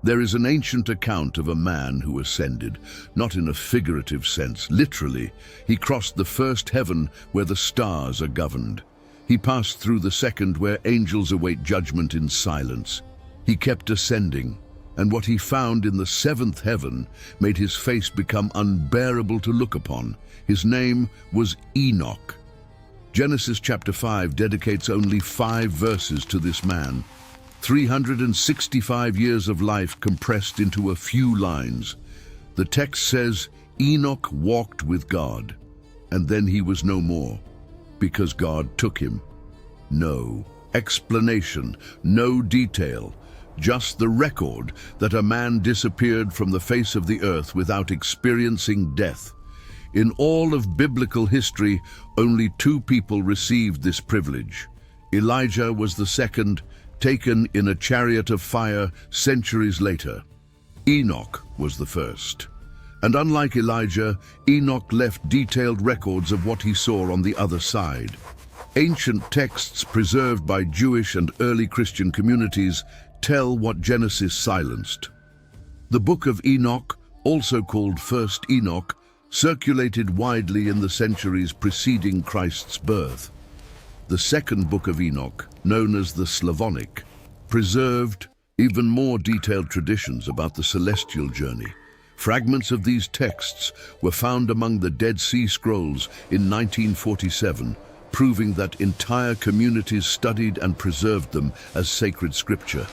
There is an ancient account of a man who ascended, not in a figurative sense, literally. He crossed the first heaven where the stars are governed. He passed through the second where angels await judgment in silence. He kept ascending, and what he found in the seventh heaven made his face become unbearable to look upon. His name was Enoch. Genesis chapter 5 dedicates only 5 verses to this man. 365 years of life compressed into a few lines. The text says, Enoch walked with God, and then he was no more, because God took him. No explanation, no detail, just the record that a man disappeared from the face of the earth without experiencing death. In all of biblical history, only 2 people received this privilege. Elijah was the second, taken in a chariot of fire centuries later. Enoch was the first. And unlike Elijah, Enoch left detailed records of what he saw on the other side. Ancient texts preserved by Jewish and early Christian communities tell what Genesis silenced. The Book of Enoch, also called First Enoch, circulated widely in the centuries preceding Christ's birth. The second Book of Enoch, known as the Slavonic, preserved even more detailed traditions about the celestial journey. Fragments of these texts were found among the Dead Sea Scrolls in 1947, proving that entire communities studied and preserved them as sacred scripture.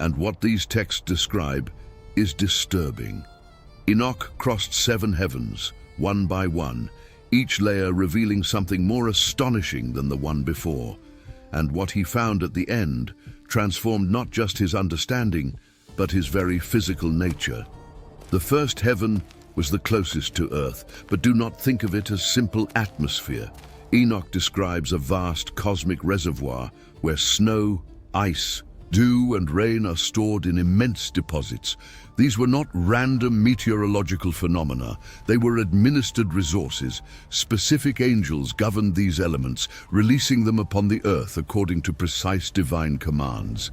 And what these texts describe is disturbing. Enoch crossed 7 heavens, one by one, each layer revealing something more astonishing than the one before. And what he found at the end transformed not just his understanding, but his very physical nature. The first heaven was the closest to earth, but do not think of it as simple atmosphere. Enoch describes a vast cosmic reservoir where snow, ice, dew and rain are stored in immense deposits. These were not random meteorological phenomena. They were administered resources. Specific angels governed these elements, releasing them upon the earth according to precise divine commands.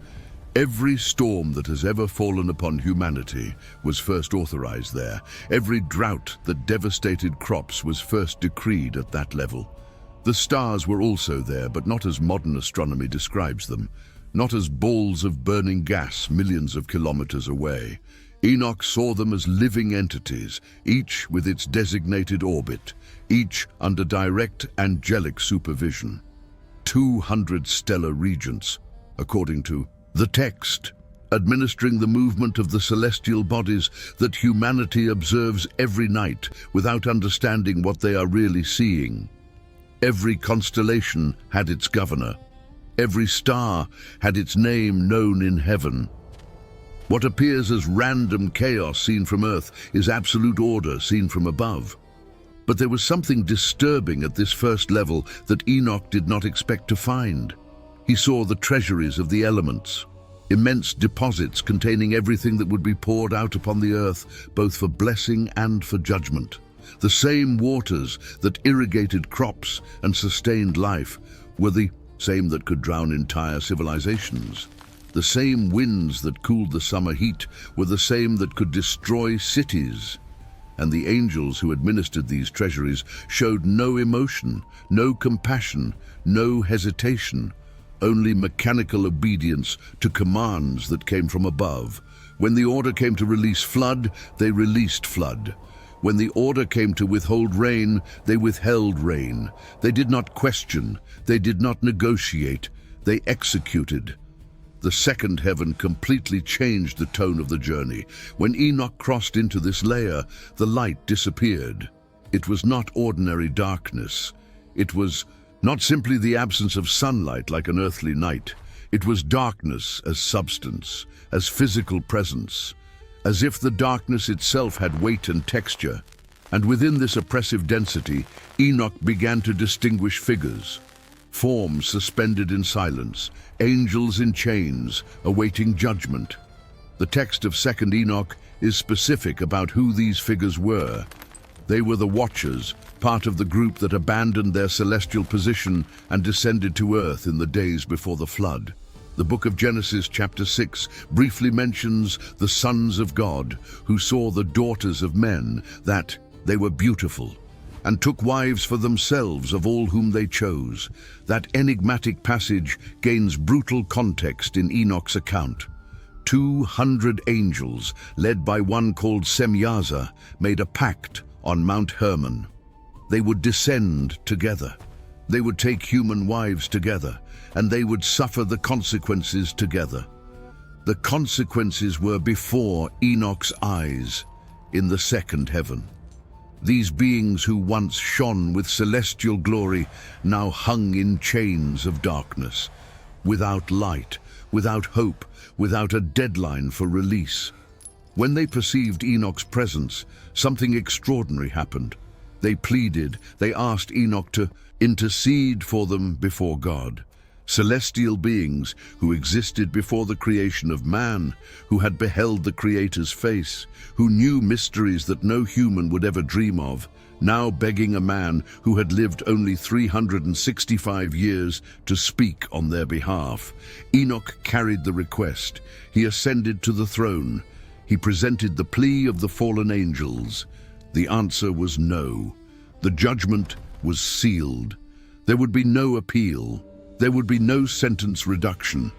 Every storm that has ever fallen upon humanity was first authorized there. Every drought that devastated crops was first decreed at that level. The stars were also there, but not as modern astronomy describes them, not as balls of burning gas millions of kilometers away. Enoch saw them as living entities, each with its designated orbit, each under direct angelic supervision. 200 stellar regents, according to the text, administering the movement of the celestial bodies that humanity observes every night without understanding what they are really seeing. Every constellation had its governor. Every star had its name known in heaven. What appears as random chaos seen from Earth is absolute order seen from above. But there was something disturbing at this first level that Enoch did not expect to find. He saw the treasuries of the elements, immense deposits containing everything that would be poured out upon the earth, both for blessing and for judgment. The same waters that irrigated crops and sustained life were the same that could drown entire civilizations. The same winds that cooled the summer heat were the same that could destroy cities. And the angels who administered these treasuries showed no emotion, no compassion, no hesitation, only mechanical obedience to commands that came from above. When the order came to release flood, they released flood. When the order came to withhold rain, they withheld rain. They did not question, they did not negotiate, they executed. The second heaven completely changed the tone of the journey. When Enoch crossed into this layer, the light disappeared. It was not ordinary darkness. It was not simply the absence of sunlight like an earthly night. It was darkness as substance, as physical presence, as if the darkness itself had weight and texture. And within this oppressive density, Enoch began to distinguish figures, forms suspended in silence, angels in chains, awaiting judgment. The text of 2nd Enoch is specific about who these figures were. They were the Watchers, part of the group that abandoned their celestial position and descended to earth in the days before the flood. The book of Genesis chapter 6 briefly mentions the sons of God who saw the daughters of men, that they were beautiful, and took wives for themselves of all whom they chose. That enigmatic passage gains brutal context in Enoch's account. 200 angels, led by one called Semyaza, made a pact on Mount Hermon. They would descend together. They would take human wives together, and they would suffer the consequences together. The consequences were before Enoch's eyes in the second heaven. These beings who once shone with celestial glory now hung in chains of darkness, without light, without hope, without a deadline for release. When they perceived Enoch's presence, something extraordinary happened. They pleaded, they asked Enoch to intercede for them before God. Celestial beings who existed before the creation of man, who had beheld the Creator's face, who knew mysteries that no human would ever dream of, now begging a man who had lived only 365 years to speak on their behalf. Enoch carried the request. He ascended to the throne. He presented the plea of the fallen angels. The answer was no. The judgment was sealed. There would be no appeal. There would be no sentence reduction.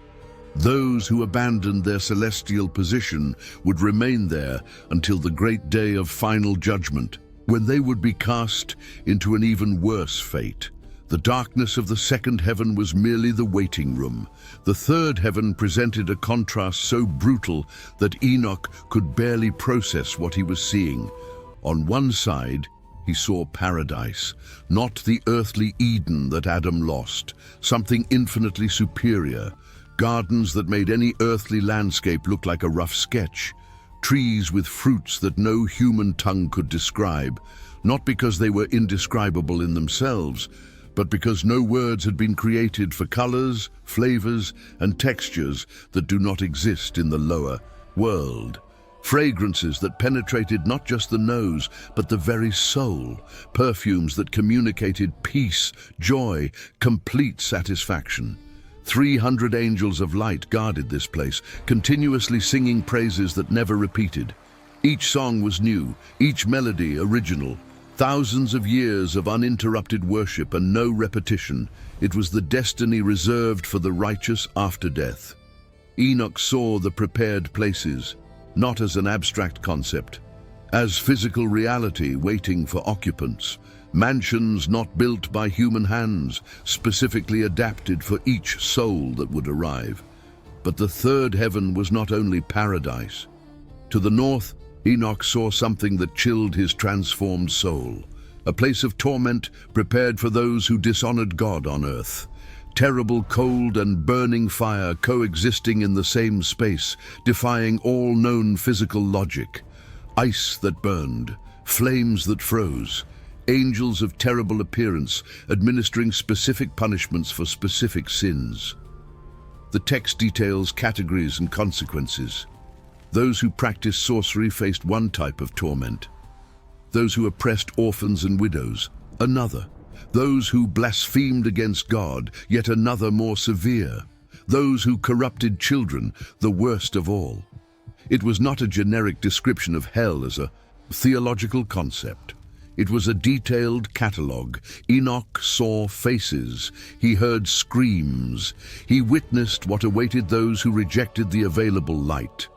Those who abandoned their celestial position would remain there until the great day of final judgment, when they would be cast into an even worse fate. The darkness of the second heaven was merely the waiting room. The third heaven presented a contrast so brutal that Enoch could barely process what he was seeing. On one side, he saw paradise, not the earthly Eden that Adam lost, something infinitely superior. Gardens that made any earthly landscape look like a rough sketch. Trees with fruits that no human tongue could describe, not because they were indescribable in themselves, but because no words had been created for colors, flavors, and textures that do not exist in the lower world. Fragrances that penetrated not just the nose, but the very soul. Perfumes that communicated peace, joy, complete satisfaction. 300 angels of light guarded this place, continuously singing praises that never repeated. Each song was new, each melody original. Thousands of years of uninterrupted worship and no repetition. It was the destiny reserved for the righteous after death. Enoch saw the prepared places, not as an abstract concept, as physical reality waiting for occupants, mansions not built by human hands, specifically adapted for each soul that would arrive. But the third heaven was not only paradise. To the north, Enoch saw something that chilled his transformed soul, a place of torment prepared for those who dishonored God on earth. Terrible cold and burning fire coexisting in the same space, defying all known physical logic. Ice that burned, flames that froze, angels of terrible appearance administering specific punishments for specific sins. The text details categories and consequences. Those who practiced sorcery faced one type of torment. Those who oppressed orphans and widows, another. Those who blasphemed against God, yet another more severe. Those who corrupted children, the worst of all. It was not a generic description of hell as a theological concept. It was a detailed catalogue. Enoch saw faces. He heard screams. He witnessed what awaited those who rejected the available light.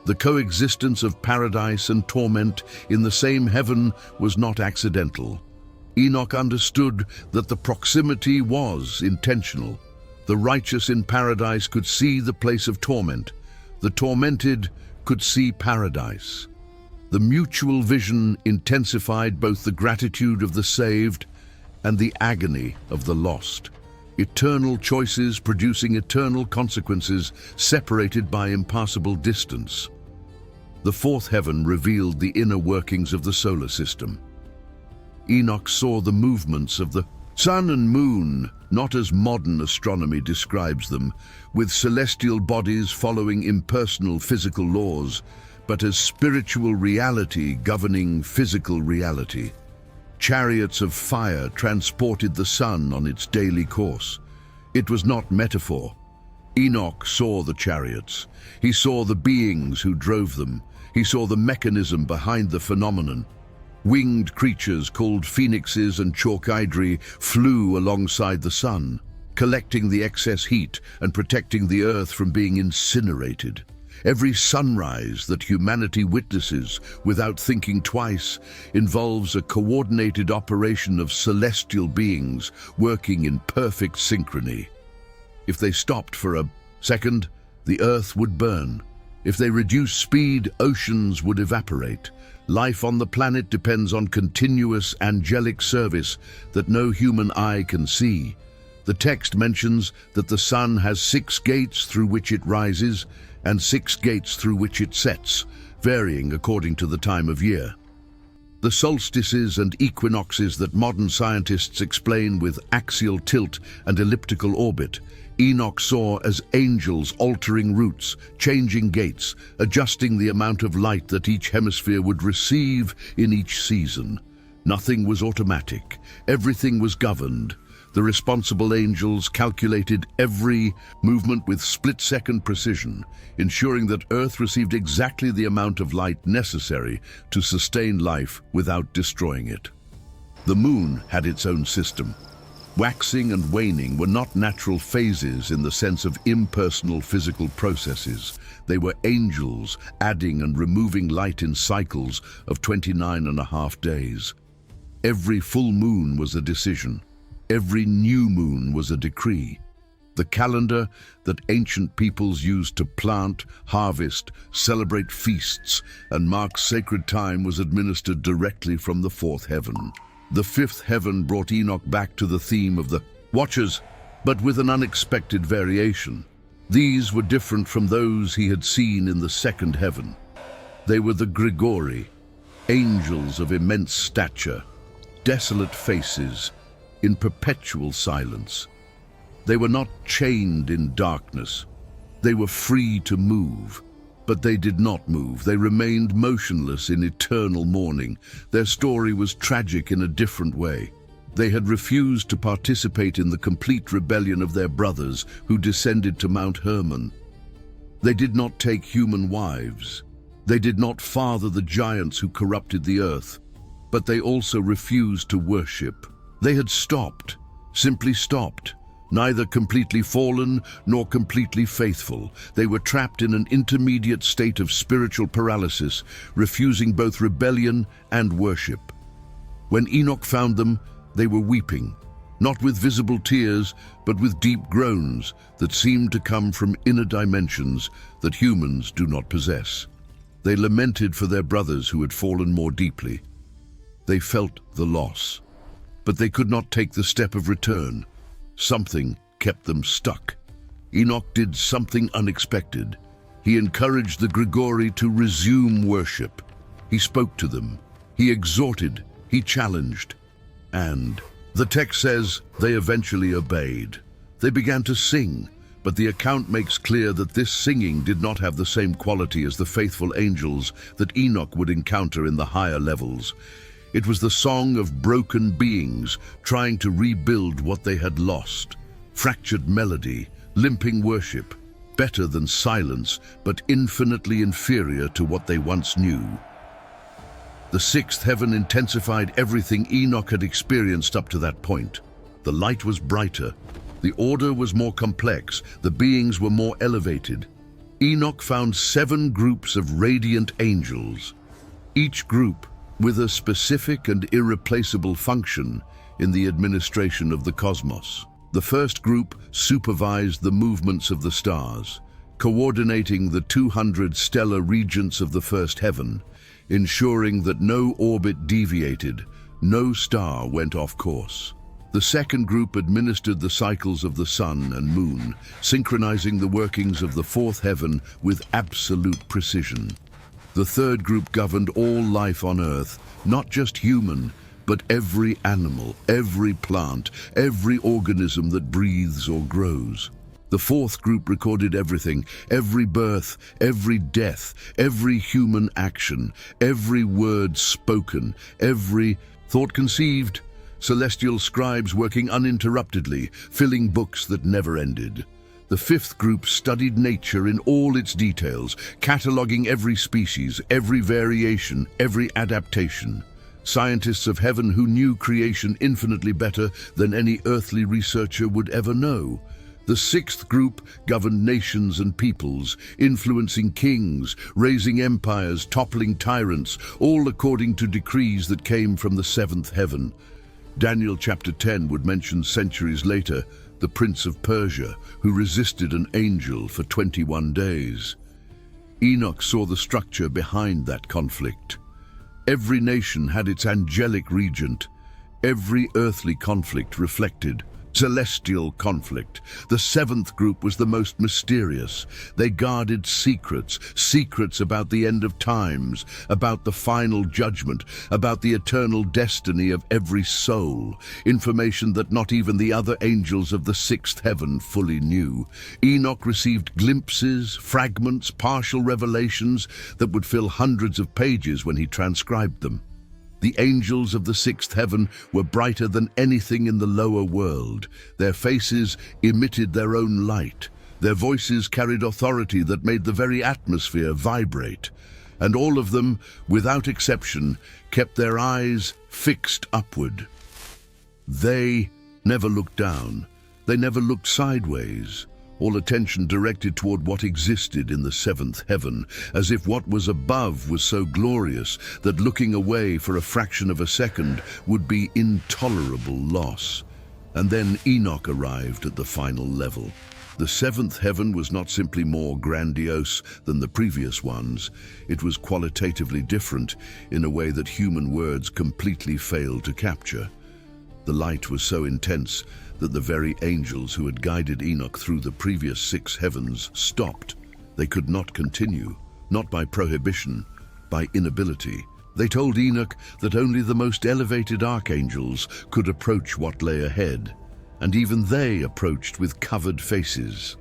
The coexistence of paradise and torment in the same heaven was not accidental. Enoch understood that the proximity was intentional. The righteous in paradise could see the place of torment. The tormented could see paradise. The mutual vision intensified both the gratitude of the saved and the agony of the lost. Eternal choices producing eternal consequences, separated by impassable distance. The fourth heaven revealed the inner workings of the solar system. Enoch saw the movements of the sun and moon, not as modern astronomy describes them, with celestial bodies following impersonal physical laws, but as spiritual reality governing physical reality. Chariots of fire transported the sun on its daily course. It was not metaphor. Enoch saw the chariots. He saw the beings who drove them. He saw the mechanism behind the phenomenon. Winged creatures called phoenixes and chalkidri flew alongside the sun, collecting the excess heat and protecting the earth from being incinerated. Every sunrise that humanity witnesses without thinking twice involves a coordinated operation of celestial beings working in perfect synchrony. If they stopped for a second, the earth would burn. If they reduced speed, oceans would evaporate. Life on the planet depends on continuous angelic service that no human eye can see. The text mentions that the sun has 6 gates through which it rises and 6 gates through which it sets, varying according to the time of year. The solstices and equinoxes that modern scientists explain with axial tilt and elliptical orbit, Enoch saw as angels altering routes, changing gates, adjusting the amount of light that each hemisphere would receive in each season. Nothing was automatic. Everything was governed. The responsible angels calculated every movement with split-second precision, ensuring that Earth received exactly the amount of light necessary to sustain life without destroying it. The moon had its own system. Waxing and waning were not natural phases in the sense of impersonal physical processes. They were angels adding and removing light in cycles of 29.5 days. Every full moon was a decision. Every new moon was a decree. The calendar that ancient peoples used to plant, harvest, celebrate feasts, and mark sacred time was administered directly from the 4th heaven. The 5th heaven brought Enoch back to the theme of the Watchers, but with an unexpected variation. These were different from those he had seen in the 2nd heaven. They were the Grigori, angels of immense stature, desolate faces, in perpetual silence. They were not chained in darkness. They were free to move, but they did not move. They remained motionless in eternal mourning. Their story was tragic in a different way. They had refused to participate in the complete rebellion of their brothers who descended to Mount Hermon. They did not take human wives. They did not father the giants who corrupted the earth, but they also refused to worship. They had stopped, simply stopped, neither completely fallen nor completely faithful. They were trapped in an intermediate state of spiritual paralysis, refusing both rebellion and worship. When Enoch found them, they were weeping, not with visible tears, but with deep groans that seemed to come from inner dimensions that humans do not possess. They lamented for their brothers who had fallen more deeply. They felt the loss, but they could not take the step of return. Something kept them stuck. Enoch did something unexpected. He encouraged the Grigori to resume worship. He spoke to them. He exhorted. He challenged. And the text says they eventually obeyed. They began to sing, but the account makes clear that this singing did not have the same quality as the faithful angels that Enoch would encounter in the higher levels. It was the song of broken beings trying to rebuild what they had lost. Fractured melody, limping worship, better than silence, but infinitely inferior to what they once knew. The 6th heaven intensified everything Enoch had experienced up to that point. The light was brighter. The order was more complex. The beings were more elevated. Enoch found 7 groups of radiant angels, each group with a specific and irreplaceable function in the administration of the cosmos. The first group supervised the movements of the stars, coordinating the 200 stellar regents of the 1st heaven, ensuring that no orbit deviated, no star went off course. The second group administered the cycles of the sun and moon, synchronizing the workings of the 4th heaven with absolute precision. The third group governed all life on Earth, not just human, but every animal, every plant, every organism that breathes or grows. The 4th group recorded everything, every birth, every death, every human action, every word spoken, every thought conceived. Celestial scribes working uninterruptedly, filling books that never ended. The fifth group studied nature in all its details, cataloging every species, every variation, every adaptation. Scientists of heaven who knew creation infinitely better than any earthly researcher would ever know. The sixth group governed nations and peoples, influencing kings, raising empires, toppling tyrants, all according to decrees that came from the seventh heaven. Daniel chapter 10 would mention centuries later the prince of Persia, who resisted an angel for 21 days. Enoch saw the structure behind that conflict. Every nation had its angelic regent. Every earthly conflict reflected celestial conflict. The seventh group was the most mysterious. They guarded secrets about the end of times, about the final judgment, about the eternal destiny of every soul, information that not even the other angels of the sixth heaven fully knew. Enoch received glimpses, fragments, partial revelations that would fill hundreds of pages when he transcribed them. The angels of the sixth heaven were brighter than anything in the lower world. Their faces emitted their own light. Their voices carried authority that made the very atmosphere vibrate. And all of them, without exception, kept their eyes fixed upward. They never looked down. They never looked sideways. All attention directed toward what existed in the seventh heaven, as if what was above was so glorious that looking away for a fraction of a second would be intolerable loss. And then Enoch arrived at the final level. The seventh heaven was not simply more grandiose than the previous ones. It was qualitatively different in a way that human words completely fail to capture. The light was so intense that the very angels who had guided Enoch through the previous six heavens stopped. They could not continue, not by prohibition, by inability. They told Enoch that only the most elevated archangels could approach what lay ahead, and even they approached with covered faces.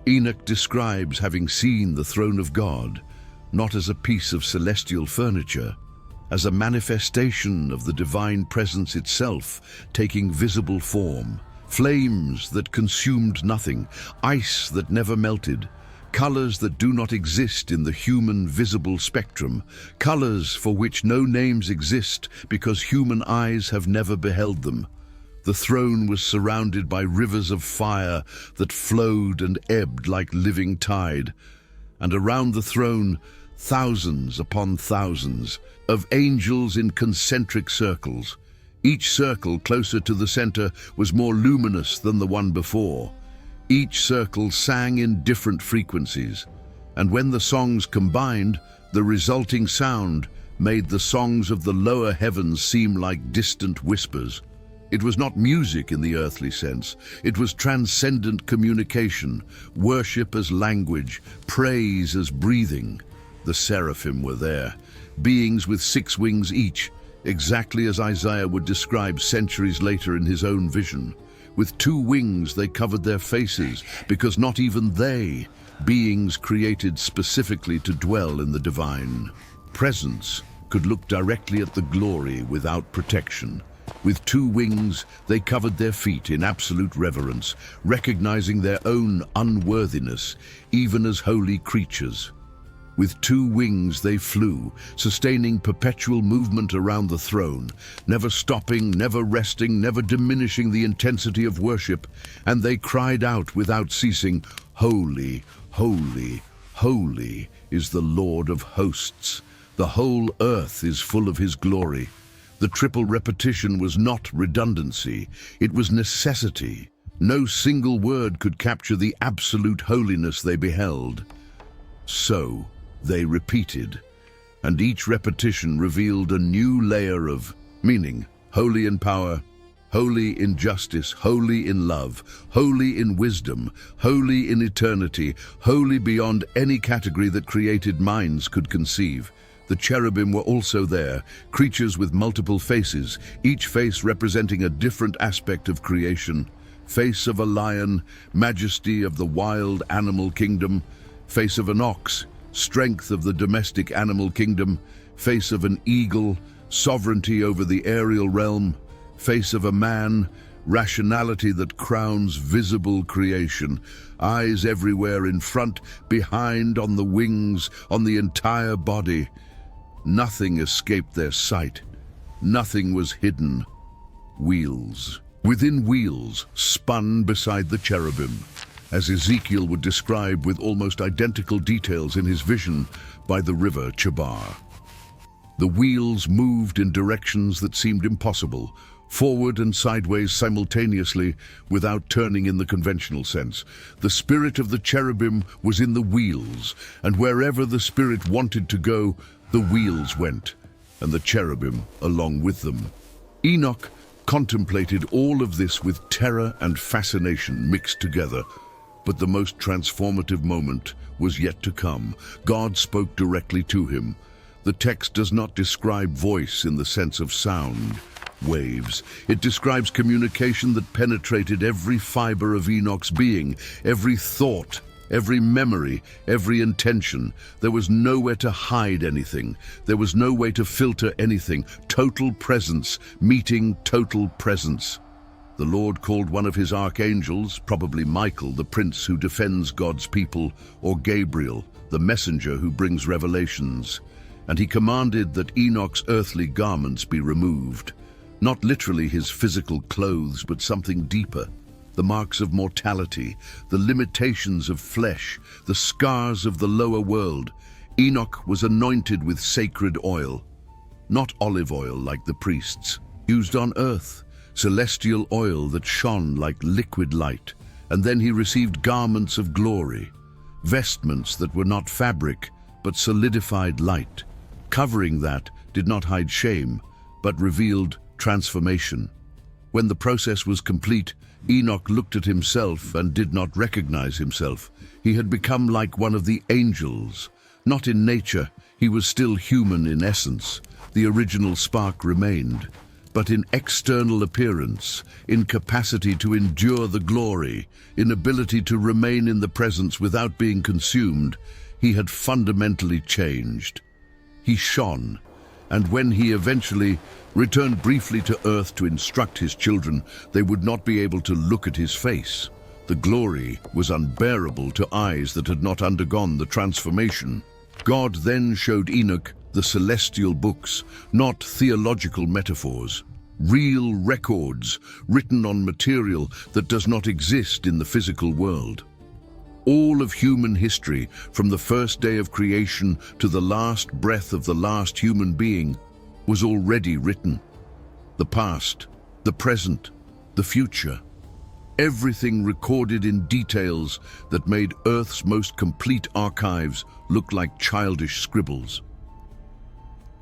Enoch describes having seen the throne of God, not as a piece of celestial furniture, as a manifestation of the divine presence itself taking visible form. Flames that consumed nothing, ice that never melted, colors that do not exist in the human visible spectrum, colors for which no names exist because human eyes have never beheld them. The throne was surrounded by rivers of fire that flowed and ebbed like living tide, and around the throne, thousands upon thousands of angels in concentric circles. Each circle closer to the center was more luminous than the one before. Each circle sang in different frequencies, and when the songs combined, the resulting sound made the songs of the lower heavens seem like distant whispers. It was not music in the earthly sense. It was transcendent communication, worship as language, praise as breathing. The seraphim were there, beings with 6 wings each, exactly as Isaiah would describe centuries later in his own vision. With 2 wings they covered their faces, because not even they, beings created specifically to dwell in the divine presence, could look directly at the glory without protection. With 2 wings, they covered their feet in absolute reverence, recognizing their own unworthiness, even as holy creatures. With 2 wings they flew, sustaining perpetual movement around the throne, never stopping, never resting, never diminishing the intensity of worship, and they cried out without ceasing, "Holy, holy, holy is the Lord of hosts. The whole earth is full of his glory." The triple repetition was not redundancy, it was necessity. No single word could capture the absolute holiness they beheld. So they repeated, and each repetition revealed a new layer of meaning. Holy in power, holy in justice, holy in love, holy in wisdom, holy in eternity, holy beyond any category that created minds could conceive. The cherubim were also there, creatures with multiple faces, each face representing a different aspect of creation. Face of a lion, majesty of the wild animal kingdom. Face of an ox, strength of the domestic animal kingdom. Face of an eagle, sovereignty over the aerial realm. Face of a man, rationality that crowns visible creation, eyes everywhere, in front, behind, on the wings, on the entire body. Nothing escaped their sight. Nothing was hidden. Wheels. Within wheels, spun beside the cherubim, as Ezekiel would describe with almost identical details in his vision by the river Chebar. The wheels moved in directions that seemed impossible, forward and sideways simultaneously, without turning in the conventional sense. The spirit of the cherubim was in the wheels, and wherever the spirit wanted to go, the wheels went, and the cherubim along with them. Enoch contemplated all of this with terror and fascination mixed together. But the most transformative moment was yet to come. God spoke directly to him. The text does not describe voice in the sense of sound waves. It describes communication that penetrated every fiber of Enoch's being, every thought, every memory, every intention. There was nowhere to hide anything. There was no way to filter anything. Total presence, meeting total presence. The Lord called one of his archangels, probably Michael, the prince who defends God's people, or Gabriel, the messenger who brings revelations. And he commanded that Enoch's earthly garments be removed. Not literally his physical clothes, but something deeper. The marks of mortality, the limitations of flesh, the scars of the lower world. Enoch was anointed with sacred oil. Not olive oil like the priests, used on earth. Celestial oil that shone like liquid light. And then he received garments of glory, vestments that were not fabric, but solidified light. Covering that did not hide shame, but revealed transformation. When the process was complete, Enoch looked at himself and did not recognize himself. He had become like one of the angels. Not in nature, he was still human in essence. The original spark remained. But in external appearance, in capacity to endure the glory, in ability to remain in the presence without being consumed, he had fundamentally changed. He shone, and when he eventually returned briefly to earth to instruct his children, they would not be able to look at his face. The glory was unbearable to eyes that had not undergone the transformation. God then showed Enoch the celestial books, not theological metaphors. Real records written on material that does not exist in the physical world. All of human history, from the first day of creation to the last breath of the last human being, was already written. The past, the present, the future. Everything recorded in details that made Earth's most complete archives look like childish scribbles.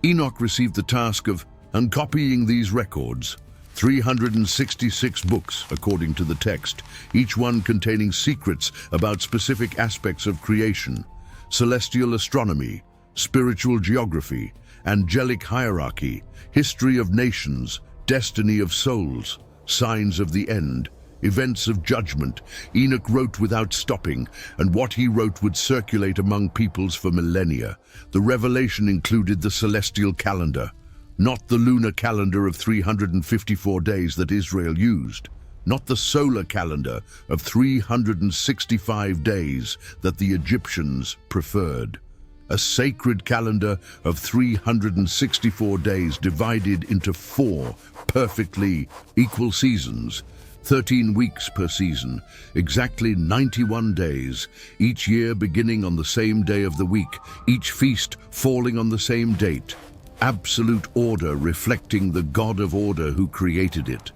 Enoch received the task of uncopying these records, 366 books, according to the text, each one containing secrets about specific aspects of creation, celestial astronomy, spiritual geography, angelic hierarchy, history of nations, destiny of souls, signs of the end, events of judgment. Enoch wrote without stopping, and what he wrote would circulate among peoples for millennia. The revelation included the celestial calendar, not the lunar calendar of 354 days that Israel used, not the solar calendar of 365 days that the Egyptians preferred. A sacred calendar of 364 days divided into 4 perfectly equal seasons, 13 weeks per season, exactly 91 days, each year beginning on the same day of the week, each feast falling on the same date. Absolute order reflecting the God of order who created it.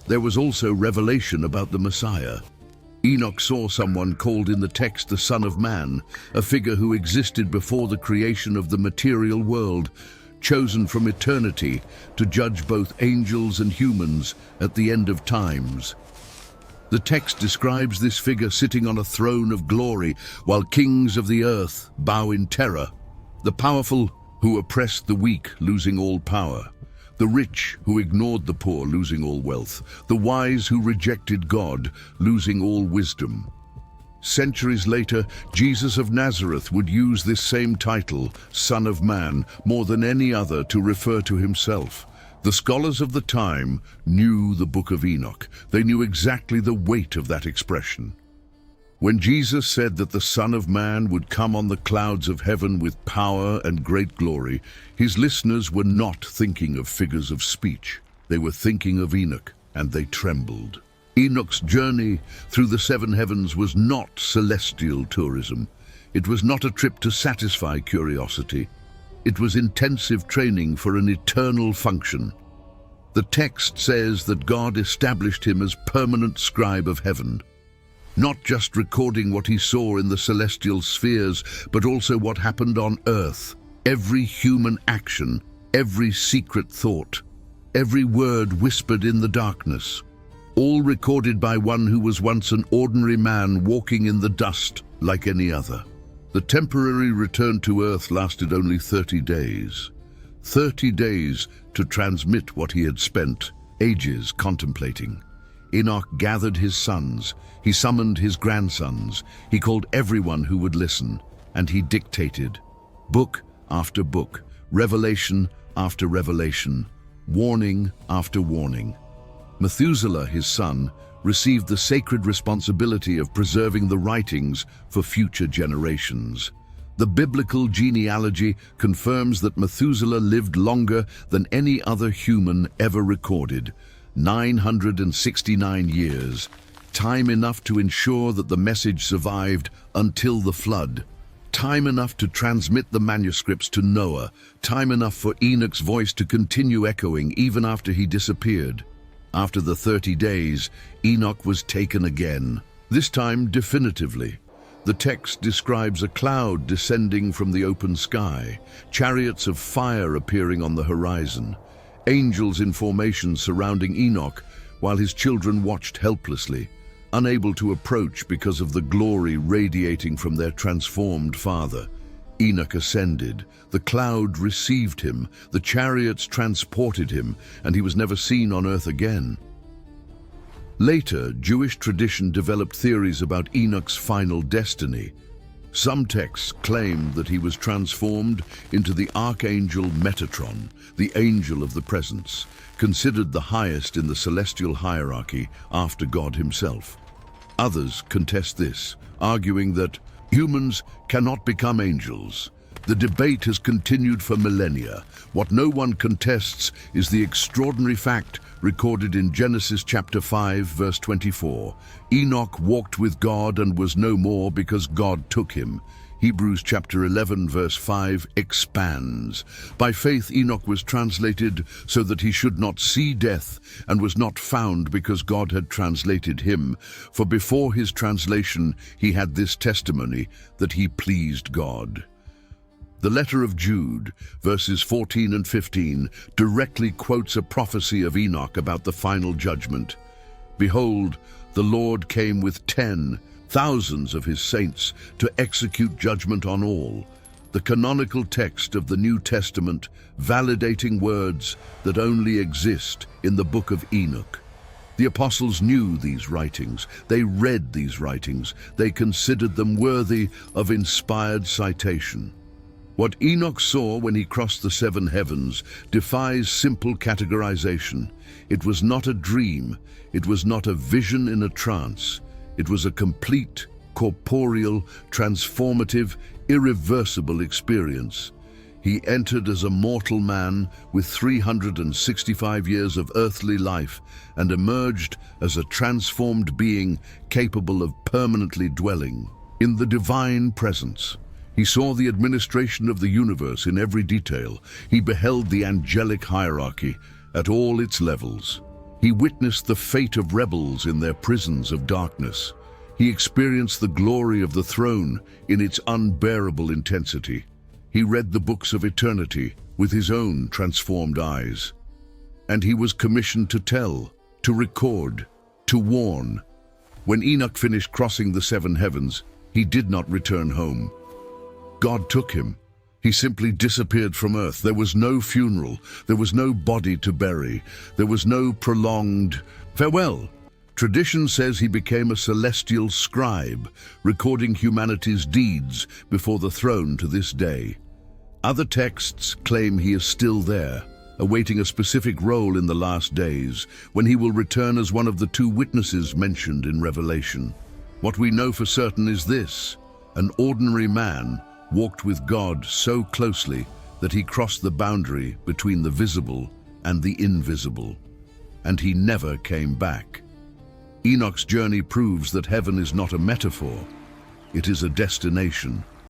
There was also revelation about the Messiah. Enoch saw someone called in the text the Son of Man, a figure who existed before the creation of the material world, chosen from eternity to judge both angels and humans at the end of times. The text describes this figure sitting on a throne of glory while kings of the earth bow in terror. The powerful who oppressed the weak, losing all power. The rich who ignored the poor, losing all wealth. The wise who rejected God, losing all wisdom. Centuries later, Jesus of Nazareth would use this same title, Son of Man, more than any other to refer to himself. The scholars of the time knew the Book of Enoch. They knew exactly the weight of that expression. When Jesus said that the Son of Man would come on the clouds of heaven with power and great glory, his listeners were not thinking of figures of speech. They were thinking of Enoch, and they trembled. Enoch's journey through the seven heavens was not celestial tourism. It was not a trip to satisfy curiosity. It was intensive training for an eternal function. The text says that God established him as permanent scribe of heaven, not just recording what he saw in the celestial spheres, but also what happened on earth. Every human action, every secret thought, every word whispered in the darkness, all recorded by one who was once an ordinary man walking in the dust like any other. The temporary return to earth lasted only 30 days. 30 days to transmit what he had spent ages contemplating. Enoch gathered his sons, he summoned his grandsons, he called everyone who would listen, and he dictated, book after book, revelation after revelation, warning after warning. Methuselah, his son, received the sacred responsibility of preserving the writings for future generations. The biblical genealogy confirms that Methuselah lived longer than any other human ever recorded, 969 years, time enough to ensure that the message survived until the flood, time enough to transmit the manuscripts to Noah, time enough for Enoch's voice to continue echoing even after he disappeared. After the 30 days, Enoch was taken again, this time definitively. The text describes a cloud descending from the open sky, chariots of fire appearing on the horizon, angels in formation surrounding Enoch while his children watched helplessly, unable to approach because of the glory radiating from their transformed father. Enoch ascended, the cloud received him, the chariots transported him, and he was never seen on earth again. Later, Jewish tradition developed theories about Enoch's final destiny. Some texts claim that he was transformed into the archangel Metatron, the angel of the presence, considered the highest in the celestial hierarchy after God himself. Others contest this, arguing that humans cannot become angels. The debate has continued for millennia. What no one contests is the extraordinary fact recorded in Genesis chapter 5, verse 24. Enoch walked with God and was no more because God took him. Hebrews chapter 11, verse 5 expands. By faith Enoch was translated so that he should not see death, and was not found because God had translated him. For before his translation he had this testimony, that he pleased God. The letter of Jude, verses 14 and 15, directly quotes a prophecy of Enoch about the final judgment. Behold, the Lord came with 10,000 of his saints to execute judgment on all. The canonical text of the New Testament, validating words that only exist in the Book of Enoch. The apostles knew these writings. They read these writings. They considered them worthy of inspired citation. What Enoch saw when he crossed the seven heavens defies simple categorization. It was not a dream. It was not a vision in a trance. It was a complete, corporeal, transformative, irreversible experience. He entered as a mortal man with 365 years of earthly life and emerged as a transformed being capable of permanently dwelling in the divine presence. He saw the administration of the universe in every detail. He beheld the angelic hierarchy at all its levels. He witnessed the fate of rebels in their prisons of darkness. He experienced the glory of the throne in its unbearable intensity. He read the books of eternity with his own transformed eyes. And he was commissioned to tell, to record, to warn. When Enoch finished crossing the seven heavens, he did not return home. God took him. He simply disappeared from earth. There was no funeral. There was no body to bury. There was no prolonged farewell. Tradition says he became a celestial scribe, recording humanity's deeds before the throne to this day. Other texts claim he is still there, awaiting a specific role in the last days, when he will return as one of the two witnesses mentioned in Revelation. What we know for certain is this: an ordinary man walked with God so closely that he crossed the boundary between the visible and the invisible, and he never came back. Enoch's journey proves that heaven is not a metaphor, it is a destination.